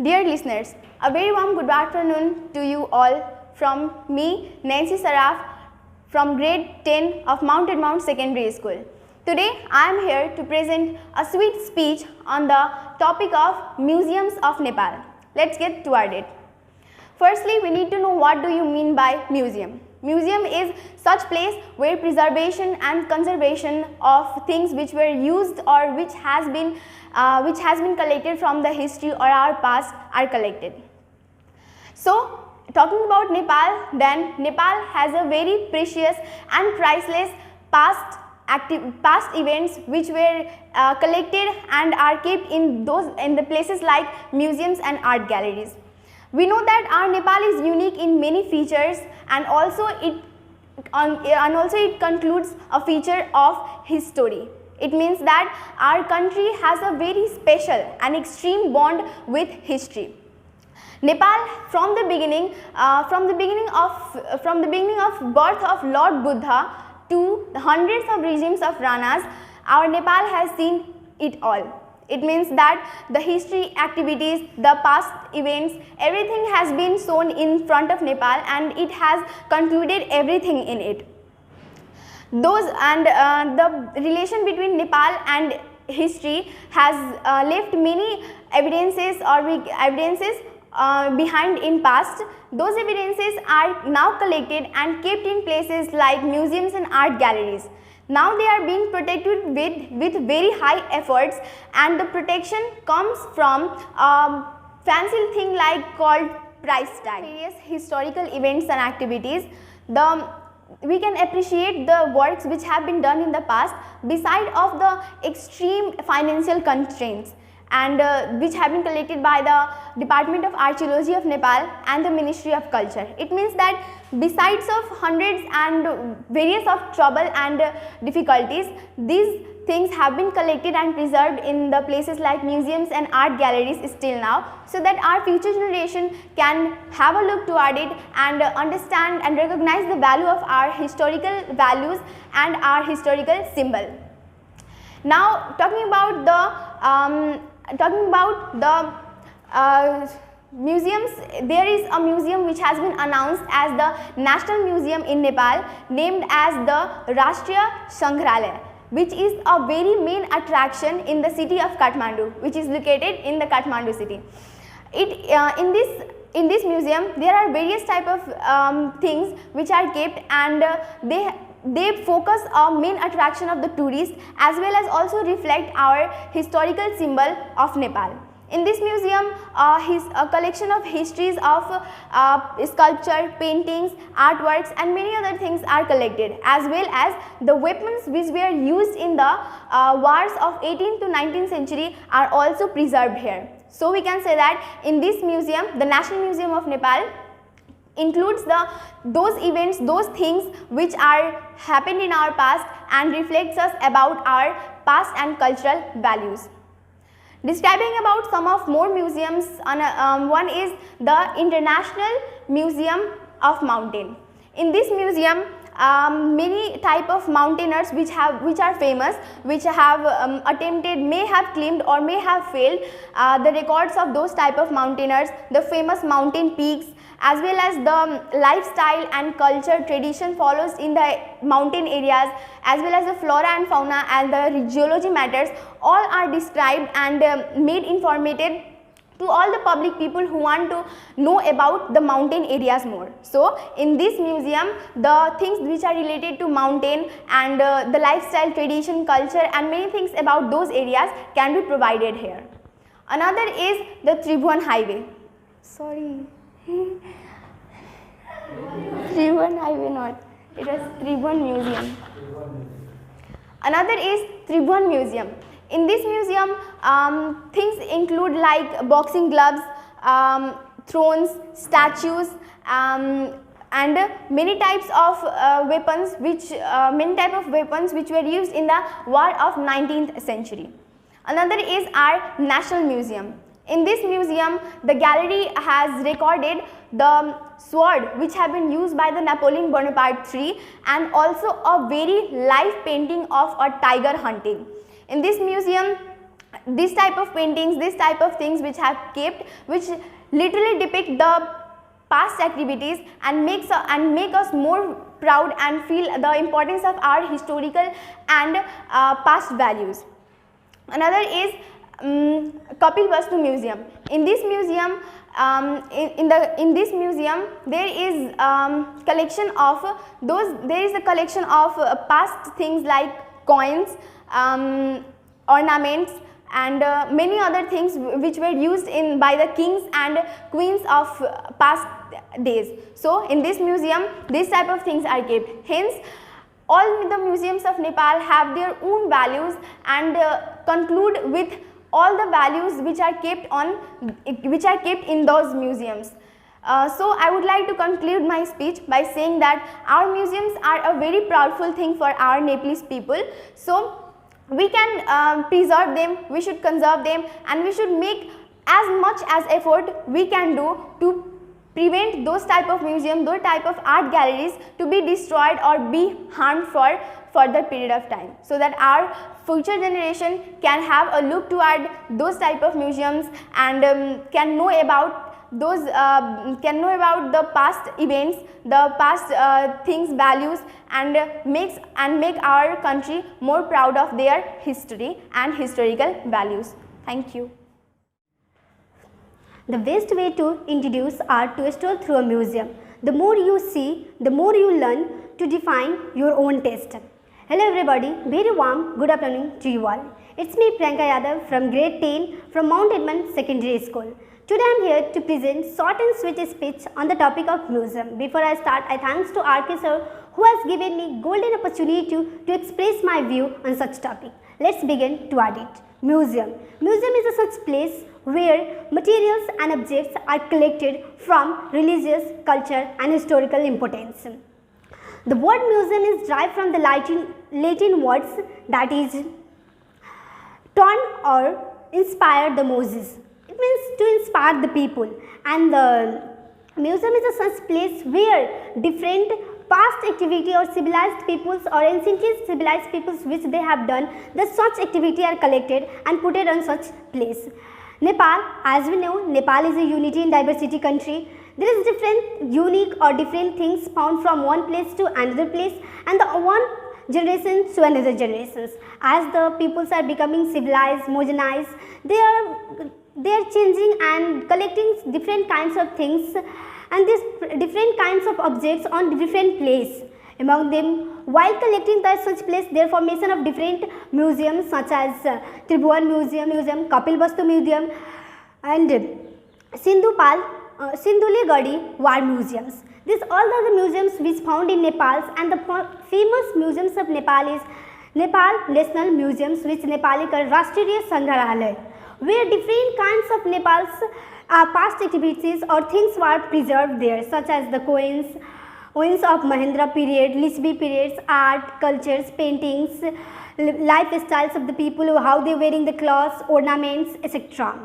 Dear listeners, a very warm good afternoon to you all from me, Nancy Saraf, from grade 10 of Mount Edmund Secondary School. Today, I am here to present a sweet speech on the topic of museums of Nepal. Let's get toward it. Firstly, we need to know what do you mean by museum. Museum is such place where preservation and conservation of things which were used or which has been collected from the history or our past are collected. So, talking about Nepal, then Nepal has a very precious and priceless past events which were collected and are kept in the places like museums and art galleries. We know that our Nepal is unique in many features, and also it concludes a feature of history. It means that our country has a very special and extreme bond with history. Nepal, from the beginning of birth of Lord Buddha to the hundreds of regimes of Ranas, our Nepal has seen it all. It means that the history activities, the past events, everything has been shown in front of Nepal, and it has concluded everything in it. The relation between Nepal and history has left many evidences behind in past. Those evidences are now collected and kept in places like museums and art galleries. Now they are being protected with very high efforts, and the protection comes from a fancy thing like called price tag. Various historical events and activities, we can appreciate the works which have been done in the past beside of the extreme financial constraints, and which have been collected by the Department of Archaeology of Nepal and the Ministry of Culture. It means that besides of hundreds and various of trouble and difficulties, these things have been collected and preserved in the places like museums and art galleries still now, so that our future generation can have a look toward it and understand and recognize the value of our historical values and our historical symbol. Now, talking about the museums, there is a museum which has been announced as the National Museum in Nepal, named as the Rashtriya Sangrahalaya, which is a very main attraction in the city of Kathmandu, which is located in the Kathmandu city. In this museum, there are various type of things which are kept, and they focus on main attraction of the tourists, as well as also reflect our historical symbol of Nepal. In this museum, a collection of histories of sculpture, paintings, artworks and many other things are collected, as well as the weapons which were used in the wars of 18th to 19th century are also preserved here. So we can say that in this museum, the National Museum of Nepal includes those events, those things which are happened in our past and reflects us about our past and cultural values. Describing about some of more museums, one is the International Museum of Mountain. In this museum, many type of mountaineers which are famous, which have attempted, may have claimed or may have failed, the records of those type of mountaineers, the famous mountain peaks, as well as the lifestyle and culture tradition follows in the mountain areas, as well as the flora and fauna and the geology matters, all are described and made informative to all the public people who want to know about the mountain areas more. So, in this museum, the things which are related to mountain and the lifestyle, tradition, culture and many things about those areas can be provided here. Another is the Tribhuvan Highway. Sorry. Tribhuvan Highway not. It was Tribhuvan Museum. Another is Tribhuvan Museum. In this museum, things include like boxing gloves, thrones, statues, and many types of weapons which were used in the war of 19th century. Another is our National Museum. In this museum, the gallery has recorded the sword which have been used by the Napoleon Bonaparte III, and also a very live painting of a tiger hunting. In this museum, this type of paintings, this type of things which have kept, which literally depict the past activities and make us more proud and feel the importance of our historical and past values. Another is Kapil Vastu Museum. In this museum, in this museum there is collection of a collection of past things like coins, ornaments, and many other things which were used by the kings and queens of past days. So in this museum these type of things are kept. Hence all the museums of Nepal have their own values and conclude with all the values which are kept in those museums. So I would like to conclude my speech by saying that our museums are a very proudful thing for our Nepalese people. So we can preserve them, we should conserve them, and we should make as much as effort we can do to prevent those type of museums, those type of art galleries to be destroyed or be harmed for further period of time, so that our future generation can have a look toward those type of museums and can know about those the past events, the past things, values, and make our country more proud of their history and historical values. Thank you. The best way to introduce art to a stroll through a museum. The more you see, the more you learn to define your own taste. Hello everybody, very warm good afternoon to you all. It's me Priyanka Yadav from grade 10 from Mount Edmund Secondary School. Today I am here to present short and sweet speech on the topic of museum. Before I start, I thanks to RK sir who has given me golden opportunity to express my view on such topic. Let's begin toward it. Museum. Museum is a such place where materials and objects are collected from religious, culture and historical importance. The word museum is derived from the Latin words that is turn or inspire the Moses. It means to inspire the people, and the museum is a such place where different past activity or civilized peoples or anciently civilized peoples which they have done, the such activity are collected and put it on such place. Nepal, as we know, Nepal is a unity in diversity country. There is different unique or different things found from one place to another place, and the one generation to another generations. As the peoples are becoming civilized, modernized, they are changing and collecting different kinds of things and these different kinds of objects on different place. Among them, while collecting that such place, there formation of different museums such as Tribhuvan Museum, Kapil Vastu Museum, and Sindhulegadi War Museums. These all are the museums which found in Nepal, and the famous museums of Nepal is Nepal National Museums, which Nepali called Rashtriya Sangrahalaya, where different kinds of Nepal's past activities or things were preserved there, such as the coins of Mahendra period, Lichvi periods, art, cultures, paintings, lifestyles of the people, how they wearing the clothes, ornaments, etc.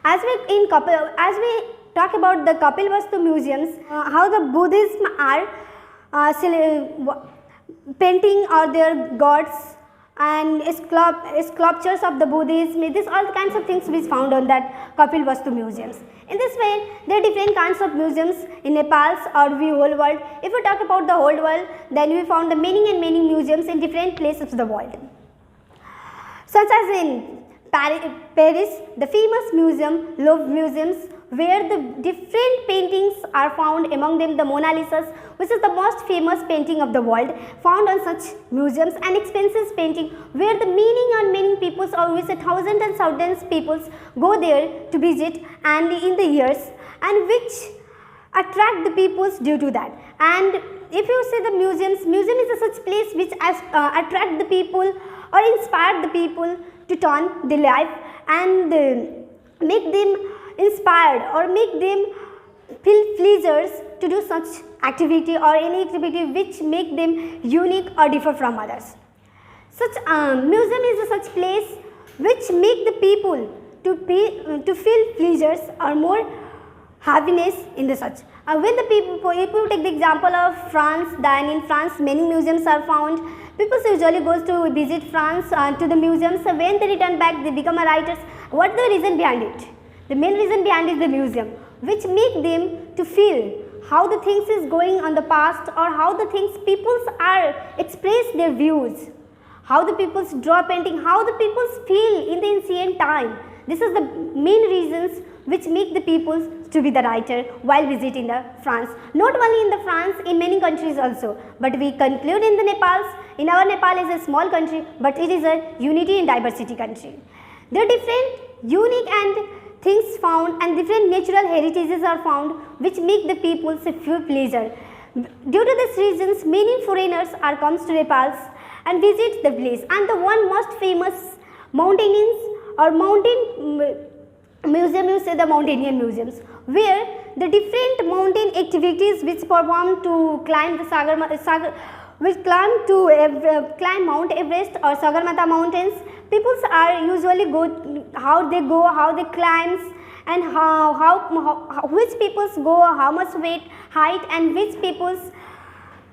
As we talk about the Kapil Vastu museums, how the Buddhism are painting or their gods and sculptures of the Buddhism, this all kinds of things we found on that Kapil Vastu museums. In this way, there are different kinds of museums in Nepal or the whole world. If we talk about the whole world, then we found the many and many museums in different places of the world. Such as in Paris, the famous museum, Louvre Museums, where the different paintings are found, among them the Mona Lisa, which is the most famous painting of the world, found on such museums, and expensive painting where the many peoples, or we say thousands and thousands peoples go there to visit and in the years, and which attract the peoples due to that. And if you say the museum is a such place which attract the people or inspire the people to turn their life and make them inspired or make them feel pleasures to do such activity or any activity which make them unique or differ from others. Such museum is a such place which make the people to feel pleasures or more happiness in the such. When the people, if you take the example of France, then in France many museums are found People usually goes to visit France to the museums. So when they return back, they become a writers. What the reason behind it? The main reason behind is the museum, which make them to feel how the things is going on the past, or how the things peoples are express their views, how the peoples draw painting, how the peoples feel in the ancient time. This is the main reasons which make the peoples to be the writer while visiting the France. Not only in the France, in many countries also. But we conclude in the Nepal. In our Nepal is a small country, but it is a unity and diversity country. There are different, unique and things found, and different natural heritages are found which make the peoples feel pleasure. Due to these reasons, many foreigners are comes to Nepal and visit the place. And the one most famous mountains or mountain museum, you say the Mountaineer museums, where the different mountain activities which perform to climb the climb Mount Everest or Sagarmatha mountains. People are usually how they climbs, and how which peoples go, how much weight, height, and which peoples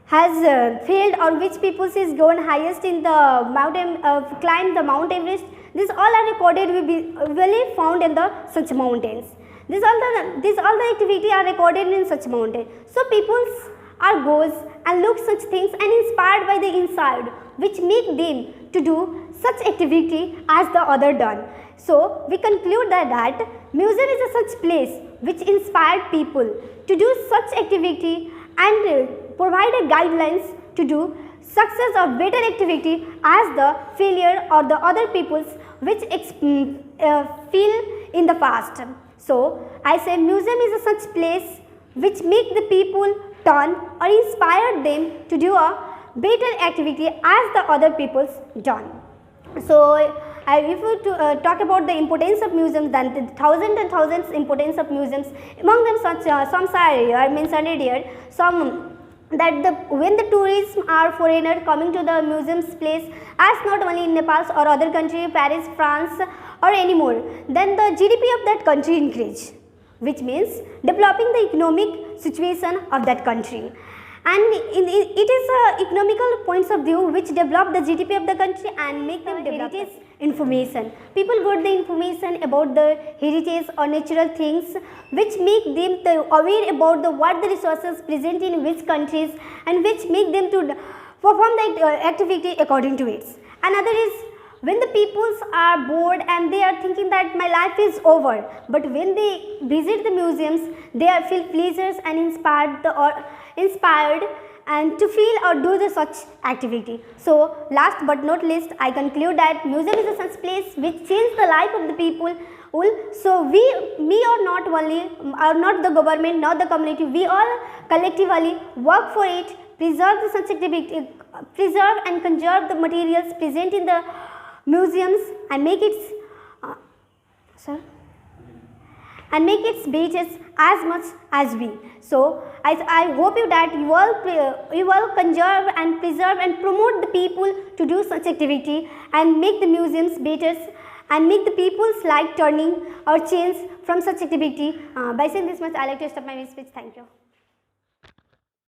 has failed, or which peoples is gone highest in the mountain, climb the Mount Everest. These all are recorded, will be really found in the such mountains. These all the activity are recorded in such mountain. So peoples are goes and look such things and inspired by the inside, which make them to do such activity as the other done. So we conclude that museum is a such place which inspired people to do such activity and provide a guidelines to do success or better activity as the failure or the other peoples which feel in the past. So I say museum is a such place which make the people turn or inspire them to do a better activity as the other peoples done. So if we talk about the importance of museums, then the thousands and thousands importance of museums. Among them such some are mentioned here. Some that when the tourists or foreigner coming to the museum's place, as not only in Nepal or other country, Paris, France or anymore, then the GDP of that country increase, which means developing the economic situation of that country. And it is economical points of view which develop the GDP of the country and make them heritage information. People got the information about the heritage or natural things which make them aware about what the resources present in which countries, and which make them to perform the activity according to it. Another is when the peoples are bored and they are thinking that my life is over, but when they visit the museums, they feel pleasures and inspired and to feel or do the such activity. So last but not least, I conclude that museum is a such place which changes the life of the people. So me or not only, or not the government, not the community, we all collectively work for it, preserve the such activity, preserve and conserve the materials present in the museums, and make its beaches as much as we. So I hope you that you all conserve and preserve and promote the people to do such activity and make the museums better and make the people's life turning or change from such activity. By saying this much, I like to stop my speech. Thank you.